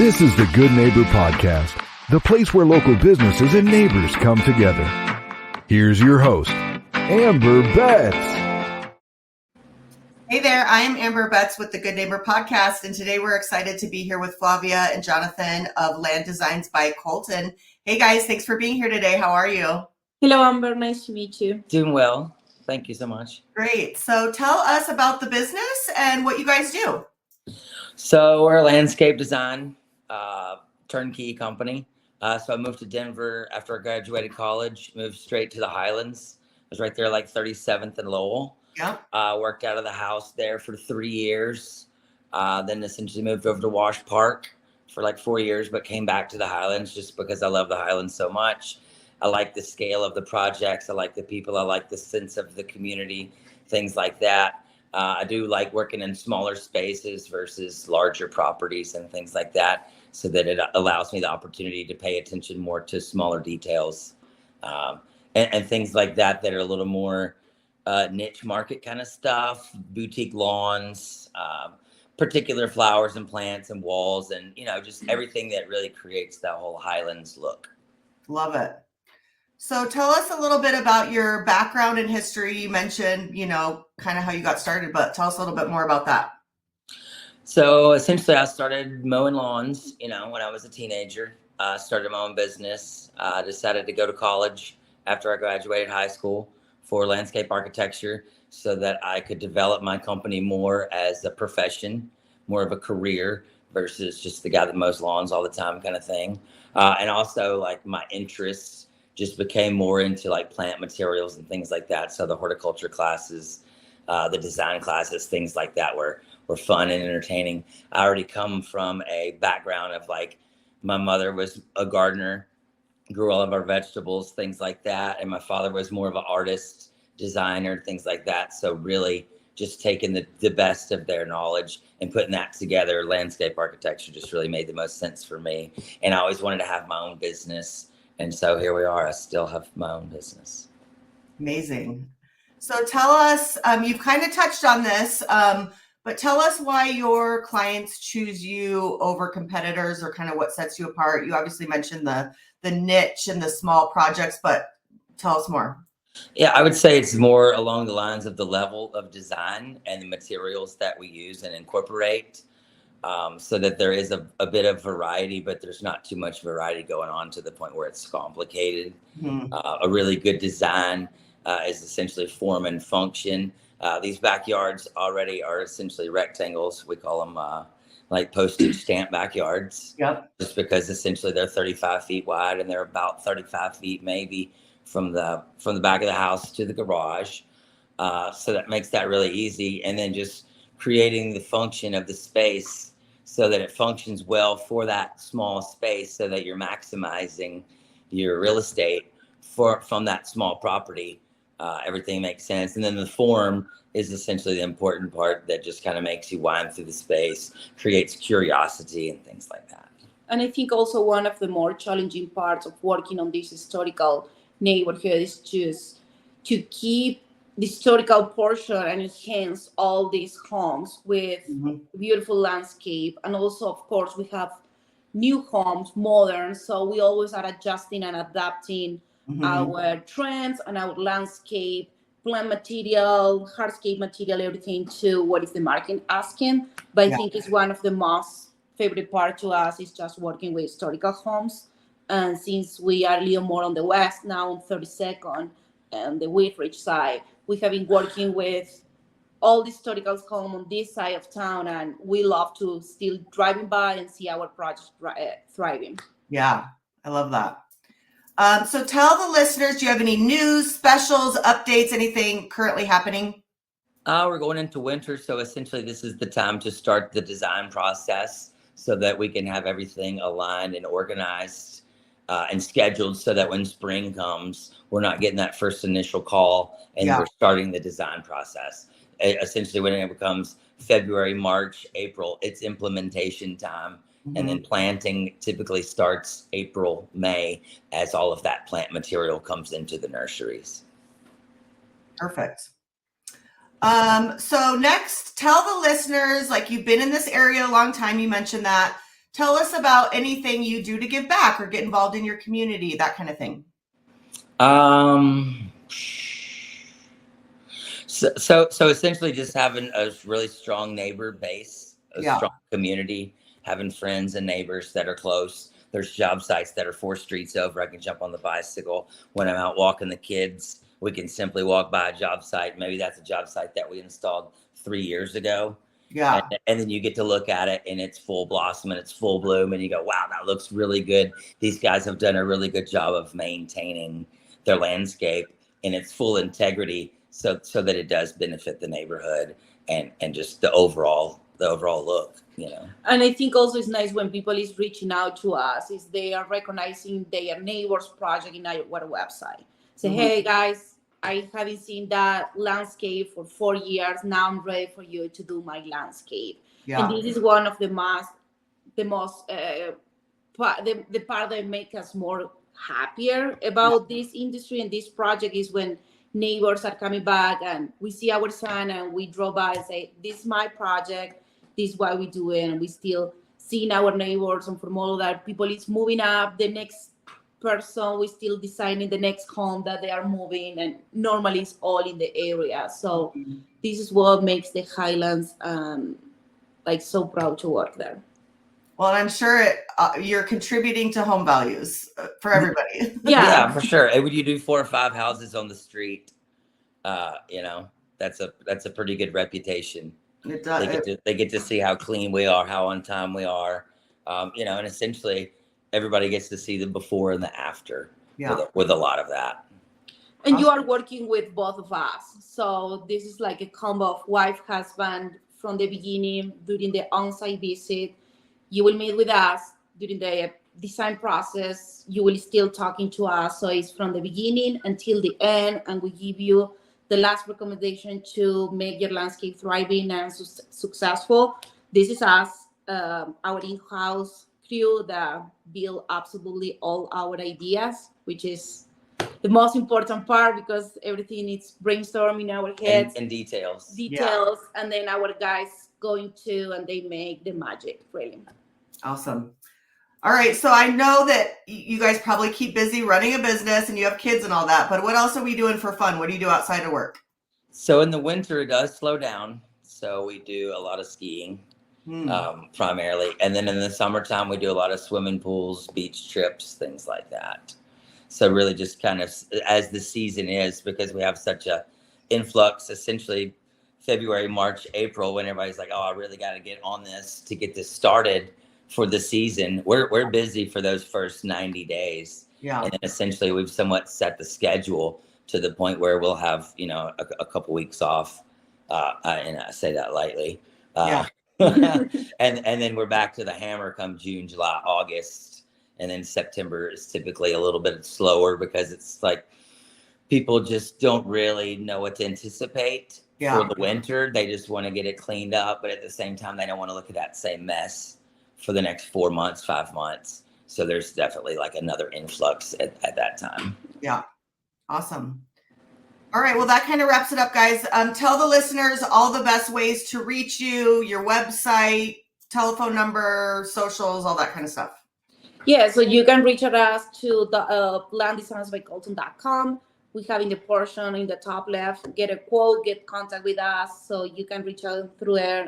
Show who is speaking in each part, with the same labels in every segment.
Speaker 1: This is the Good Neighbor Podcast, the place where local businesses and neighbors come together. Here's your host, Amber Betts.
Speaker 2: Hey there, I am Amber Betts with the Good Neighbor Podcast, and today we're excited to be here with Flavia and Jonathan of Land Designs by Colton. Hey guys, thanks for being here today. How are you?
Speaker 3: Hello, Amber. Nice to meet you.
Speaker 4: Doing well. Thank you so much.
Speaker 2: Great. So tell us about the business and what you guys do.
Speaker 4: So we're a landscape design turnkey company. So I moved to Denver after I graduated college, moved straight to the Highlands. I was right there like 37th and Lowell.
Speaker 2: Yeah.
Speaker 4: Worked out of the house there for 3 years. Then essentially moved over to Wash Park for like 4 years, but came back to the Highlands just because I love the Highlands so much. I like the scale of the projects. I like the people. I like the sense of the community, things like that. I do like working in smaller spaces versus larger properties and things like that, so that it allows me the opportunity to pay attention more to smaller details and things like that that are a little more niche market kind of stuff, boutique lawns, particular flowers and plants and walls, and just everything that really creates that whole Highlands look.
Speaker 2: Love it. So tell us a little bit about your background and history. You mentioned, kind of how you got started, but tell us a little bit more about that.
Speaker 4: So essentially I started mowing lawns, when I was a teenager. Started my own business, decided to go to college after I graduated high school for landscape architecture so that I could develop my company more as a profession, more of a career versus just the guy that mows lawns all the time kind of thing. And also like my interests just became more into like plant materials and things like that. So the horticulture classes, the design classes, things like that were fun and entertaining. I already come from a background of like, my mother was a gardener, grew all of our vegetables, things like that. And my father was more of an artist, designer, things like that. So really just taking the best of their knowledge and putting that together, landscape architecture just really made the most sense for me. And I always wanted to have my own business. And so here we are. I still have my own business.
Speaker 2: Amazing. So tell us, you've kind of touched on this, but tell us why your clients choose you over competitors, or kind of what sets you apart. You obviously mentioned the niche and the small projects, but tell us more.
Speaker 4: Yeah, I would say it's more along the lines of the level of design and the materials that we use and incorporate. So that there is a bit of variety, but there's not too much variety going on to the point where it's complicated. Mm-hmm. A really good design is essentially form and function. These backyards already are essentially rectangles. We call them like postage stamp backyards. Yep. Just because essentially they're 35 feet wide and they're about 35 feet maybe from the back of the house to the garage. So that makes that really easy. And then just creating the function of the space so that it functions well for that small space, so that you're maximizing your real estate from that small property. Everything makes sense. And then the form is essentially the important part that just kind of makes you wind through the space, creates curiosity and things like that.
Speaker 3: And I think also one of the more challenging parts of working on this historical neighborhood is just to keep the historical portion and enhance all these homes with beautiful landscape. And also, of course, we have new homes, modern. So we always are adjusting and adapting our trends and our landscape, plant material, hardscape material, everything to what is the market asking. But I think it's one of the most favorite part to us is just working with historical homes. And since we are a little more on the west now, on 32nd and the Whitridge side, we have been working with all the historical homes on this side of town, and we love to still driving by and see our project thriving.
Speaker 2: Yeah, I love that. So tell the listeners, do you have any news, specials, updates, anything currently happening?
Speaker 4: We're going into winter, so essentially this is the time to start the design process so that we can have everything aligned and organized and scheduled, so that when spring comes, we're not getting that first initial call and we're starting the design process. Essentially, when it becomes February, March, April, it's implementation time. And then planting typically starts April, May, as all of that plant material comes into the nurseries.
Speaker 2: Perfect. So next, tell the listeners, like, you've been in this area a long time. You mentioned that. tell us about anything you do to give back or get involved in your community, that kind of thing.
Speaker 4: So essentially just having a really strong neighbor base, a strong community, having friends and neighbors that are close. There's job sites that are 4 streets over. I can jump on the bicycle when I'm out walking the kids. We can simply walk by a job site. Maybe that's a job site that we installed 3 years ago.
Speaker 2: Yeah.
Speaker 4: And then you get to look at it and it's full blossom and it's full bloom and you go, wow, that looks really good. These guys have done a really good job of maintaining their landscape in its full integrity so that it does benefit the neighborhood and just the overall look, you know.
Speaker 3: And I think also it's nice when people is reaching out to us, is they are recognizing their neighbor's project in our website. Say, hey guys, I haven't seen that landscape for 4 years. Now I'm ready for you to do my landscape. Yeah. And this is one of the part that make us more happier about this industry and this project is when neighbors are coming back and we see our sign and we draw by and say, this is my project, this is why we do it. And we still seeing our neighbors, and from all of that, people is moving up. The next person, we still designing the next home that they are moving, and normally it's all in the area. So this is what makes the Highlands like so proud to work there.
Speaker 2: Well, I'm sure you're contributing to home values for everybody.
Speaker 3: Yeah,
Speaker 4: for sure. And when you do 4 or 5 houses on the street, you know, that's a pretty good reputation.
Speaker 2: It does.
Speaker 4: They get to see how clean we are, how on time we are, you know, and essentially everybody gets to see the before and the after with a lot of that.
Speaker 3: And you are working with both of us. So this is like a combo of wife, husband from the beginning during the on-site visit. You will meet with us during the design process. You will still talking to us. So it's from the beginning until the end. And we give you the last recommendation to make your landscape thriving and successful. This is us, our in-house crew that build absolutely all our ideas, which is the most important part because everything is brainstorming in our heads.
Speaker 4: And details.
Speaker 3: And then our guys going to, and they make the magic, really.
Speaker 2: Awesome. All right. So I know that you guys probably keep busy running a business and you have kids and all that, but what else are we doing for fun? What do you do outside of work?
Speaker 4: So in the winter, it does slow down. So we do a lot of skiing primarily. And then in the summertime, we do a lot of swimming pools, beach trips, things like that. So really just kind of as the season is, because we have such a influx, essentially February, March, April, when everybody's like, oh, I really got to get on this to get this started for the season. We're busy for those first 90 days. Yeah. And then essentially we've somewhat set the schedule to the point where we'll have, you know, a couple weeks off. And I say that lightly. And then we're back to the hammer come June, July, August. And then September is typically a little bit slower because it's like people just don't really know what to anticipate for the winter. They just want to get it cleaned up. But at the same time, they don't want to look at that same mess for the next 4 months, 5 months. So there's definitely like another influx at that time.
Speaker 2: Yeah. Awesome. All right. Well, that kind of wraps it up, guys. Tell the listeners all the best ways to reach you, your website, telephone number, socials, all that kind of stuff.
Speaker 3: Yeah. So you can reach us to the landdesignsbycolton.com. We have in the portion in the top left, get a quote, get contact with us. So you can reach out through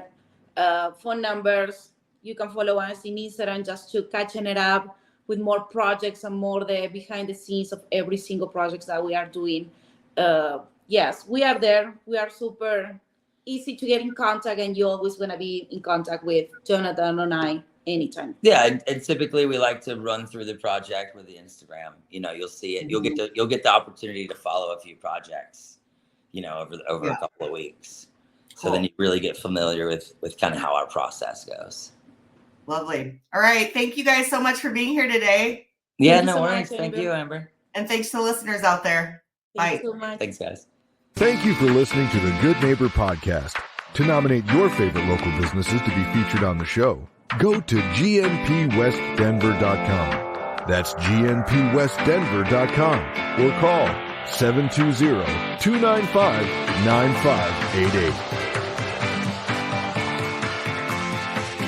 Speaker 3: our phone numbers. You can follow us in Instagram just to catching it up with more projects and more the behind the scenes of every single project that we are doing. Yes, we are there. We are super easy to get in contact, and you're always going to be in contact with Jonathan and I anytime.
Speaker 4: Yeah, and typically we like to run through the project with the Instagram. You know, you'll see it. You'll get the opportunity to follow a few projects, you know, over a couple of weeks. So then you really get familiar with kind of how our process goes.
Speaker 2: Lovely. All right. Thank you guys so much for being here today.
Speaker 4: Yeah, no worries. Thank you, Amber.
Speaker 2: And thanks to the listeners out there. Bye.
Speaker 3: So much.
Speaker 4: Thanks, guys.
Speaker 1: Thank you for listening to the Good Neighbor Podcast. To nominate your favorite local businesses to be featured on the show, go to gnpwestdenver.com. That's gnpwestdenver.com or call 720-295-9588.